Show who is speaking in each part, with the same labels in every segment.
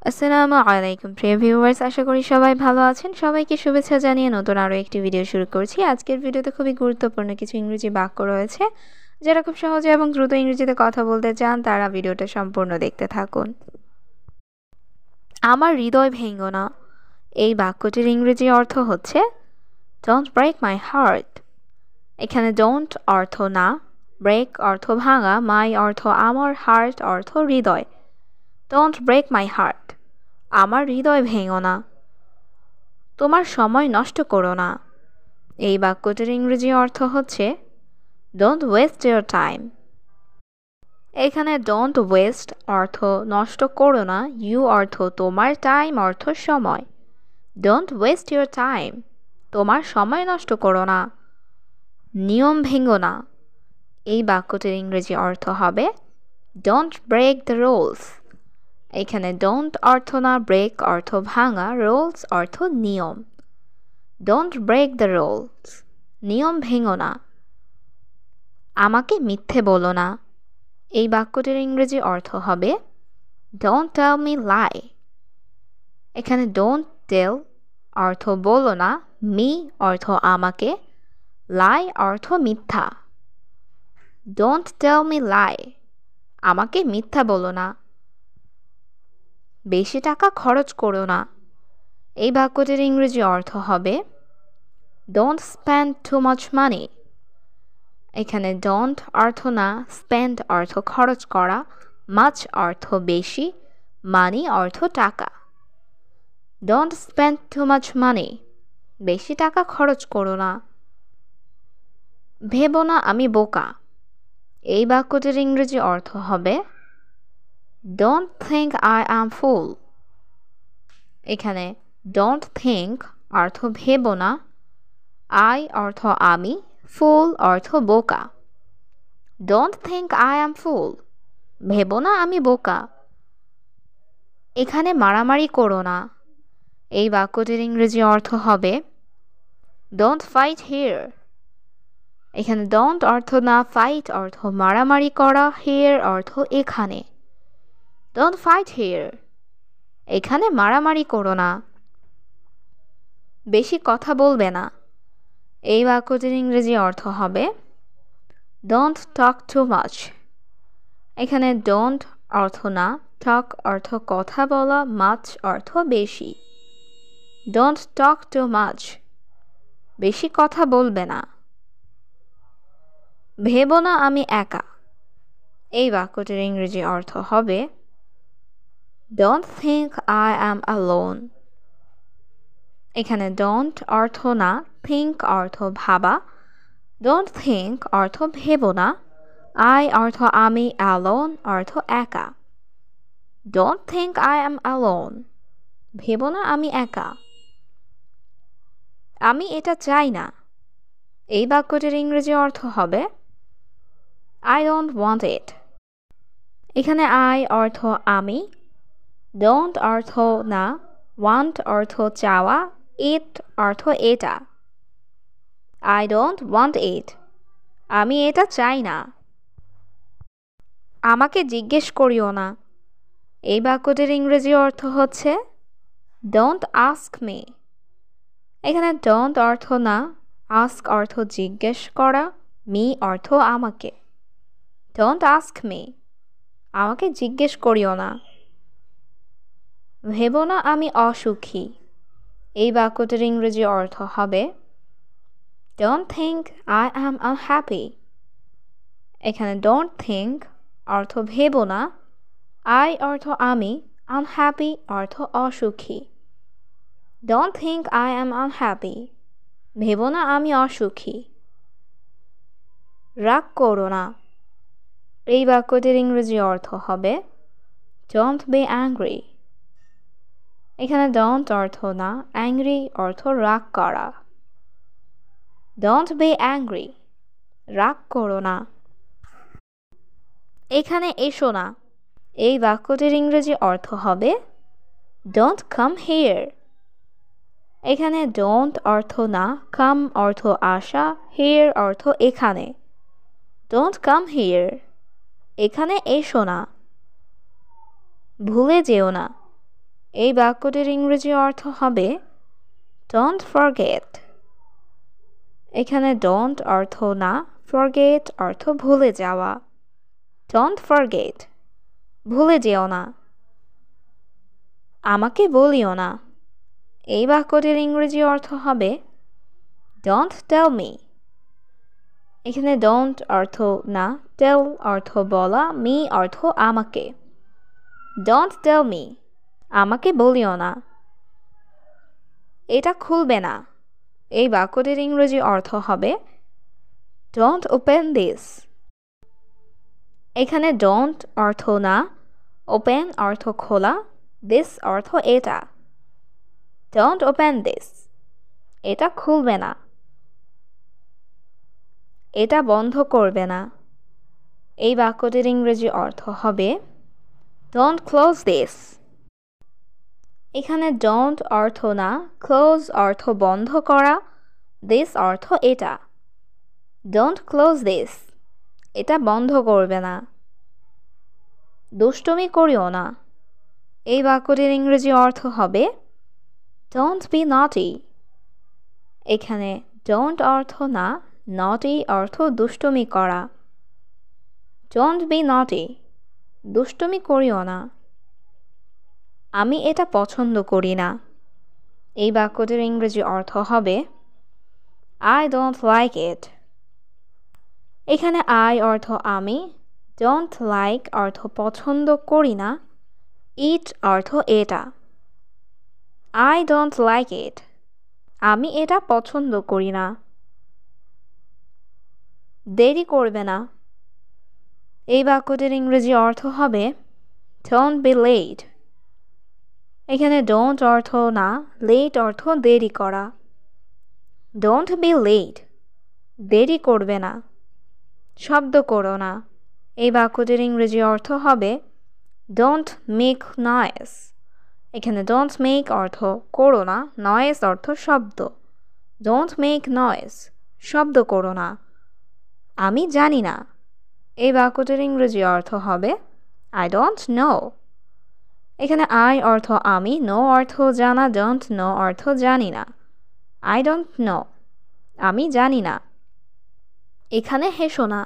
Speaker 1: আসসালামু আলাইকুম প্রিয় ভিউয়ার্স, আশা করি সবাই ভালো আছেন। সবাইকে শুভেচ্ছা জানিয়ে নতুন আরও একটি ভিডিও শুরু করছি। আজকের ভিডিওতে খুবই গুরুত্বপূর্ণ কিছু ইংরেজি বাক্য রয়েছে। যারা খুব সহজে এবং দ্রুত ইংরেজিতে কথা বলতে চান তারা ভিডিওটা সম্পূর্ণ দেখতে থাকুন। আমার হৃদয় ভেঙো না, এই বাক্যটির ইংরেজি অর্থ হচ্ছে ডোন্ট ব্রেক মাই হার্ট। এখানে ডোন্ট অর্থ না, ব্রেক অর্থ ভাঙা, মাই অর্থ আমার, হার্ট অর্থ হৃদয়। ডোন্ট ব্রেক মাই হার্ট, আমার হৃদয় ভেঙো না। তোমার সময় নষ্ট করো না, এই বাক্যটির ইংরেজি অর্থ হচ্ছে ডোন্ট ওয়েস্ট ইয়োর টাইম। এখানে ডোন্ট ওয়েস্ট অর্থ নষ্ট করো না, ইউ অর্থ তোমার, টাইম অর্থ সময়। ডোন্ট ওয়েস্ট ইয়োর টাইম, তোমার সময় নষ্ট করো না। নিয়ম ভেঙো না, এই বাক্যটির ইংরেজি অর্থ হবে ডোন্ট ব্রেক দ্য রুলস। এখানে ডোন্ট অর্থ না, ব্রেক অর্থ ভাঙা, রুলস অর্থ নিয়ম। ডোন্ট ব্রেক দ্য রুলস, নিয়ম ভেঙো না। আমাকে মিথ্যে বলো না, এই বাক্যটির ইংরেজি অর্থ হবে ডোন্ট টেল মি লাই। এখানে ডোন্ট টেল অর্থ বলো না, মি অর্থ আমাকে, লাই অর্থ মিথ্যা। ডোন্ট টেল মি লাই, আমাকে মিথ্যা বলো না। বেশি টাকা খরচ করো না, এই বাক্যটির ইংরেজি অর্থ হবে don't spend too much money. এখানে ডোন্ট অর্থ না, স্পেন্ড অর্থ খরচ করা, মাচ অর্থ বেশি, মানি অর্থ টাকা। Don't spend too much money, বেশি টাকা খরচ করো না। ভেবো না আমি বোকা, এই বাক্যটির ইংরেজি অর্থ হবে ডোন্ট থিঙ্ক আই অ্যাম ফুল। এখানে ডোন্ট থিঙ্ক অর্থ ভেবো না, আই অর্থ আমি, ফুল অর্থ বোকা। ডোন্ট থিঙ্ক আই অ্যাম ফুল, ভেবো না আমি বোকা। এখানে মারামারি করো না, এই বাক্যটির ইংরেজি অর্থ হবে ডোন্ট ফাইট হিয়ার। এখানে ডোন্ট অর্থ না, ফাইট অর্থ মারামারি করা, হিয়ার অর্থ এখানে। ডোন্ট ফাইট হিয়ার, এখানে মারামারি করো না। বেশি কথা বলবে না, এই বাক্যটির ইংরেজি অর্থ হবে ডোন্ট টক টু মাচ। এখানে ডোন্ট অর্থ না, টক অর্থ কথা বলা, মাচ অর্থ বেশি। ডোন্ট টক টু মাচ, বেশি কথা বলবে না। ভেবো না আমি একা, এই বাক্যটির ইংরেজি অর্থ হবে don't think I am alone. এখানে ডোন্ট অর্থ না, থিঙ্ক অর্থ ভাবা, ডোন্ট থিঙ্ক অর্থ ভেবো না, আই অর্থ আমি, অ্যালোন অর্থ একা। Don't think I am alone, ভেবো না আমি একা। আমি এটা চাই না, এই বাক্যটির ইংরেজি অর্থ হবে আই ডোন্ট ওয়ান্ট ইট। এখানে আই অর্থ আমি, ডোন্ট অর্থ না, ওয়ান্ট অর্থ চাওয়া, ইট অর্থ এটা। আই ডোন্ট ওয়ান্ট ইট, আমি এটা চাই না। আমাকে জিজ্ঞেস করিও না, এই বাক্যটির ইংরেজি অর্থ হচ্ছে ডোন্ট আস্ক মি। এখানে ডোন্ট অর্থ না, আস্ক অর্থ জিজ্ঞেস করা, মি অর্থ আমাকে। ডোন্ট আস্ক মি, আমাকে জিজ্ঞেস করিও না। ভেবো না আমি অসুখী, এই বাক্যটির ইংরেজি অর্থ হবে don't think I am unhappy. এখানে ডোন্ট থিঙ্ক অর্থ ভেবো না, আই অর্থ আমি, আনহ্যাপি অর্থ অসুখী। Don't think I am unhappy, ভেবো না আমি অসুখী। রাগ করো না, এই বাক্যটির ইংরেজি অর্থ হবে ডোন্ট বি অ্যাংরি। এখানে ডোন্ট অর্থ না, অ্যাংরি অর্থ রাগ করা। ডোন্ট বি অ্যাংরি, রাগ করো না। এখানে এসো না, এই বাক্যটির ইংরেজি অর্থ হবে ডোন্ট কাম হিয়ার। এখানে ডোন্ট অর্থ না, কাম অর্থ আসা, হিয়ার অর্থ এখানে। ডোন্ট কাম হিয়ার, এখানে এসো না। ভুলে যেও না, এই বাক্যটির ইংরেজি অর্থ হবে ডোন্ট ফরগেট। এখানে ডোন্ট অর্থ না, ফরগেট অর্থ ভুলে যাওয়া। ডোন্ট ফরগেট, ভুলে যেও না। আমাকে বলিও না। এই বাক্যটির ইংরেজি অর্থ হবে ডোন্ট টেল মি। এখানে ডোন্ট অর্থ না, টেল অর্থ বলা, মি অর্থ আমাকে। ডোন্ট টেল মি, আমাকে বলিও না। এটা খুলবে না। এই বাক্যটির ইংরেজি অর্থ হবে ডোন্ট ওপেন দিস। এখানে ডোন্ট অর্থ না, ওপেন অর্থ খোলা, দিস অর্থ এটা। ডোন্ট ওপেন দিস, এটা খুলবে না। এটা বন্ধ করবে না। এই বাক্যটির ইংরেজি অর্থ হবে ডোন্ট ক্লোজ দিস। এখানে ডোন্ট অর্থ না, ক্লোজ অর্থ বন্ধ করা, দিস অর্থ এটা। ডোন্ট ক্লোজ দিস, এটা বন্ধ করবে না। দুষ্টুমি করিও না। এই বাক্যটির ইংরেজি অর্থ হবে ডোন্ট বি নটি। এখানে ডোন্ট অর্থ না, নটি অর্থ দুষ্টুমি করা। ডোন্ট বি নটি, দুষ্টুমি করিও না। আমি এটা পছন্দ করি না। এই বাক্যটির ইংরেজি অর্থ হবে আই ডোন্ট লাইক ইট। এখানে আই অর্থ আমি, ডোন্ট লাইক অর্থ পছন্দ করি না, ইট অর্থ এটা। আই ডোন্ট লাইক ইট, আমি এটা পছন্দ করি না। দেরি করবে না। এই বাক্যটির ইংরেজি অর্থ হবে ডোন্ট বি লেট। এখানে ডোন্ট অর্থ না, লেট অর্থ দেরি করা। ডোন্ট বি লেট, দেরি করবে না। শব্দ করো না। এই বাক্যটির ইংরেজি অর্থ হবে ডোন্ট মেক নয়েজ। এখানে ডোন্ট মেক অর্থ করো না, নয়েজ অর্থ শব্দ। ডোন্ট মেক নয়েজ, শব্দ করো না। আমি জানি না। এই বাক্যটির ইংরেজি অর্থ হবে আই ডোন্ট নো। এখানে আই অর্থ আমি, নো অর্থ জানা, ডোন্ট নো অর্থ জানি না। আই ডোন্ট নো, আমি জানি না। এখানে হেসো না।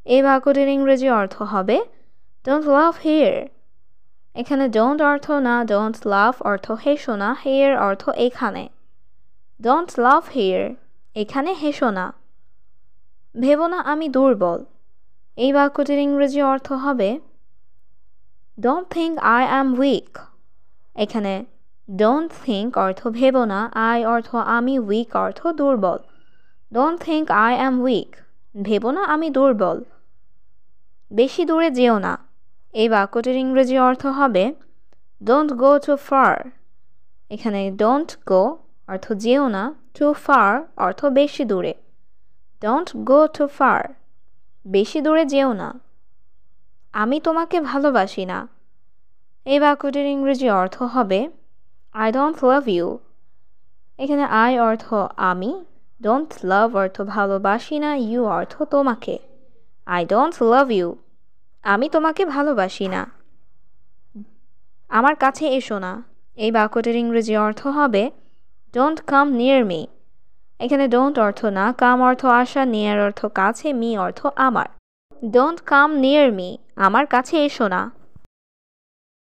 Speaker 1: এই বাক্যটির ইংরেজি অর্থ হবে ডোন্ট লাভ হিয়ার। এখানে ডোন্ট অর্থ না, ডোন্ট লাভ অর্থ হেসো না, হিয়ার অর্থ এখানে। ডোন্ট লাভ হিয়ার, এখানে হেসো না। ভেবো না আমি দুর্বল। এই বাক্যটির ইংরেজি অর্থ হবে don't think I am weak. এখানে ডোন্ট থিঙ্ক অর্থ ভেবো না, আই অর্থ আমি, উইক অর্থ দুর্বল। Don't think I am weak, ভেবো না আমি দুর্বল। বেশি দূরে যেও না। এই বাক্যটির ইংরেজি অর্থ হবে ডোন্ট গো টু ফার। এখানে ডোন্ট গো অর্থ যেও না, টু ফার অর্থ বেশি দূরে। ডোন্ট গো টু ফার, বেশি দূরে যেও না। আমি তোমাকে ভালোবাসি না। এই বাক্যটির ইংরেজি অর্থ হবে আই ডোন্ট লাভ ইউ। এখানে আই অর্থ আমি, ডোন্ট লাভ অর্থ ভালোবাসি না, ইউ অর্থ তোমাকে। আই ডোন্ট লাভ ইউ, আমি তোমাকে ভালোবাসি না। আমার কাছে এসো না। এই বাক্যটির ইংরেজি অর্থ হবে ডোন্ট কাম নিয়ার মি। এখানে ডোন্ট অর্থ না, কাম অর্থ আসা, নিয়ার অর্থ কাছে, মি অর্থ আমার। ডোন্ট কাম নিয়ার মি, আমার কাছে এসো না।